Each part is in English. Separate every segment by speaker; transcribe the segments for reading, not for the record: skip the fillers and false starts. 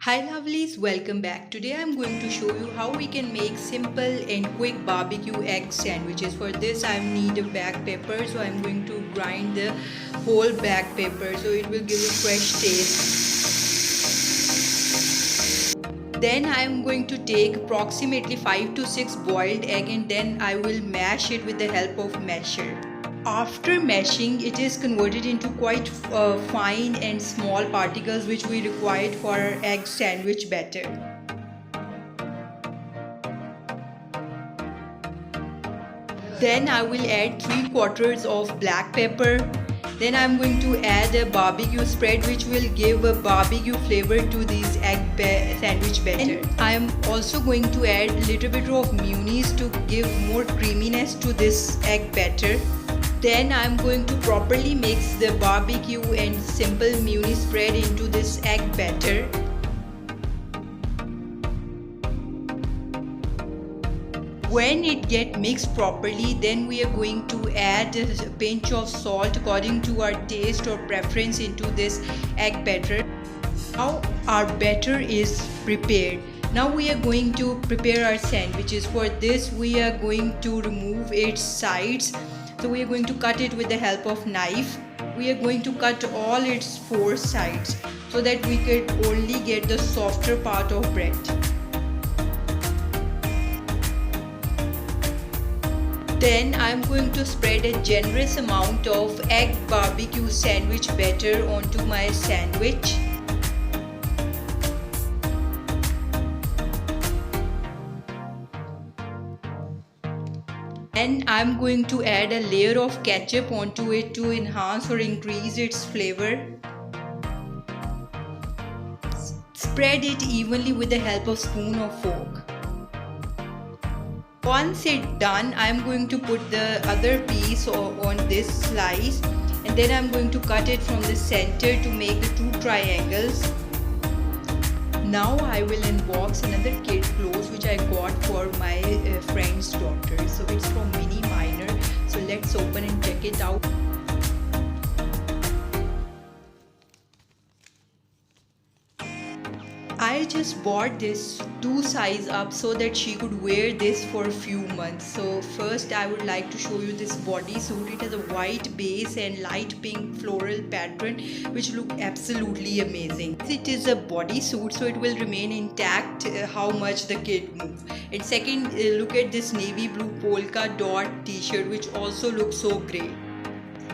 Speaker 1: Hi lovelies, welcome back. Today I'm going to show you how we can make simple and quick barbecue egg sandwiches. For this I need a black pepper, so I'm going to grind the whole black pepper so it will give a fresh taste. Then I'm going to take approximately 5 to 6 boiled egg and then I will mash it with the help of masher. After mashing, it is converted into quite fine and small particles which we required for our egg sandwich batter. Then I will add 3/4 of black pepper. Then I'm going to add a barbecue spread which will give a barbecue flavor to this egg sandwich batter. And I am also going to add a little bit of mayonnaise to give more creaminess to this egg batter. Then I'm going to properly mix the barbecue and simple mayonnaise spread into this egg batter. When it gets mixed properly, then we are going to add a pinch of salt according to our taste or preference into this egg batter. Now our batter is prepared. Now we are going to prepare our sandwiches. For this we are going to remove its sides. So we are going to cut it with the help of knife. We are going to cut all its 4 sides so that we could only get the softer part of bread. Then I am going to spread a generous amount of egg barbecue sandwich batter onto my sandwich. And I'm going to add a layer of ketchup onto it to enhance or increase its flavor. Spread it evenly with the help of spoon or fork. Once it's done, I'm going to put the other piece on this slice and then I'm going to cut it from the center to make the 2 triangles. Now I will unbox another kid clothes which I got for my friend's daughter. So it's from Mini Minor. So let's open and check it out. I just bought this 2 size up so that she could wear this for a few months. So first I would like to show you this bodysuit. It has a white base and light pink floral pattern which look absolutely amazing. It is a bodysuit so it will remain intact how much the kid moves. And second, look at this navy blue polka dot t-shirt which also looks so great.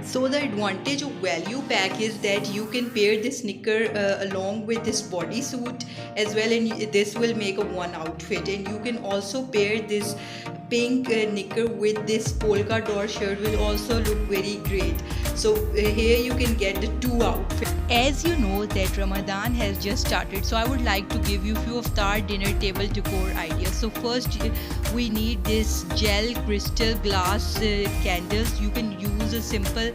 Speaker 1: So the advantage of value pack is that you can pair this knicker along with this bodysuit as well, and this will make a one outfit. And you can also pair this pink knicker with this polka dot shirt, will also look very great. So here you can get the 2 outfits. As you know that Ramadan has just started, so I would like to give you few of our dinner table decor ideas. So first we need this gel crystal glass candles. You can use a simple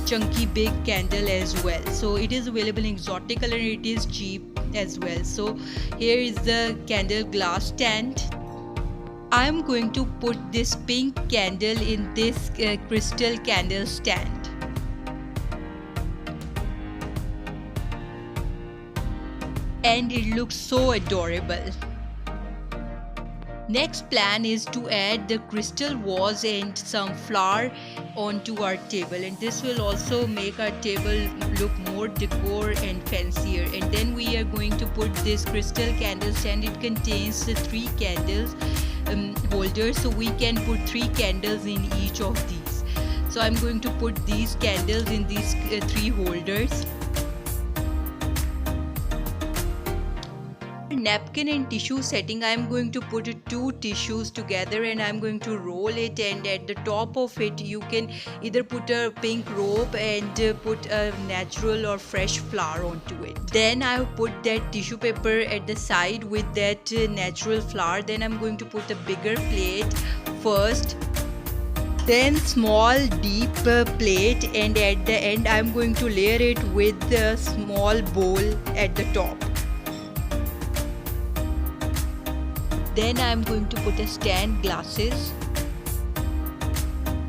Speaker 1: chunky big candle as well. So it is available in exotic color and it is cheap as well. So here is the candle glass stand. I am going to put this pink candle in this crystal candle stand. And it looks so adorable. Next plan is to add the crystal vase and some flower onto our table, and this will also make our table look more decor and fancier. And then we are going to put this crystal candle stand. It contains 3 candles holders, so we can put 3 candles in each of these. So I'm going to put these candles in these 3 holders. Napkin and tissue setting, I am going to put 2 tissues together and I am going to roll it, and at the top of it you can either put a pink rope and put a natural or fresh flower onto it. Then I have put that tissue paper at the side with that natural flower. Then I'm going to put a bigger plate first, then small deep plate, and at the end I'm going to layer it with a small bowl at the top. Then I am going to put a stand glasses.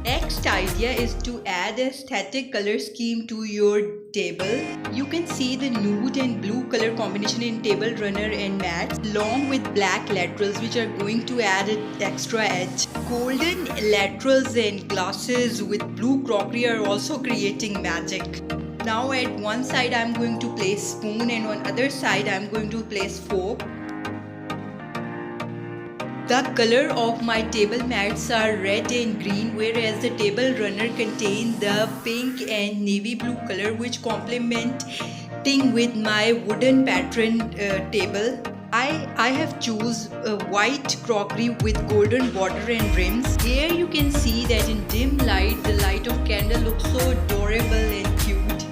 Speaker 1: Next next idea is to add a aesthetic color scheme to your table. You can see the nude and blue color combination in table runner and mats along with black laterals, which are going to add an extra edge. Golden laterals and glasses with blue crockery are also creating magic. Now at one side I'm going to place spoon and on other side I'm going to place fork. The color of my table mats are red and green, whereas the table runner contains the pink and navy blue color, which complementing with my wooden pattern table. I have choose white crockery with golden border and rims. Here you can see that in dim light, the light of candle looks so adorable and cute.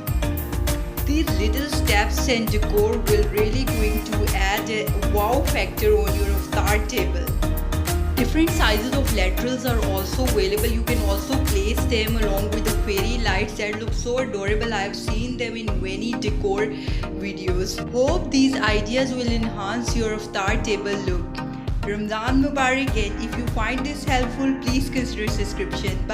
Speaker 1: These little steps and decor will really going to add a wow factor on your iftar table. Different sizes of laterals are also available. You can also place them along with the fairy lights that look so adorable. I have seen them in many decor videos. Hope these ideas will enhance your iftar table look. Ramzan Mubarak, and if you find this helpful, please consider subscription. Bye.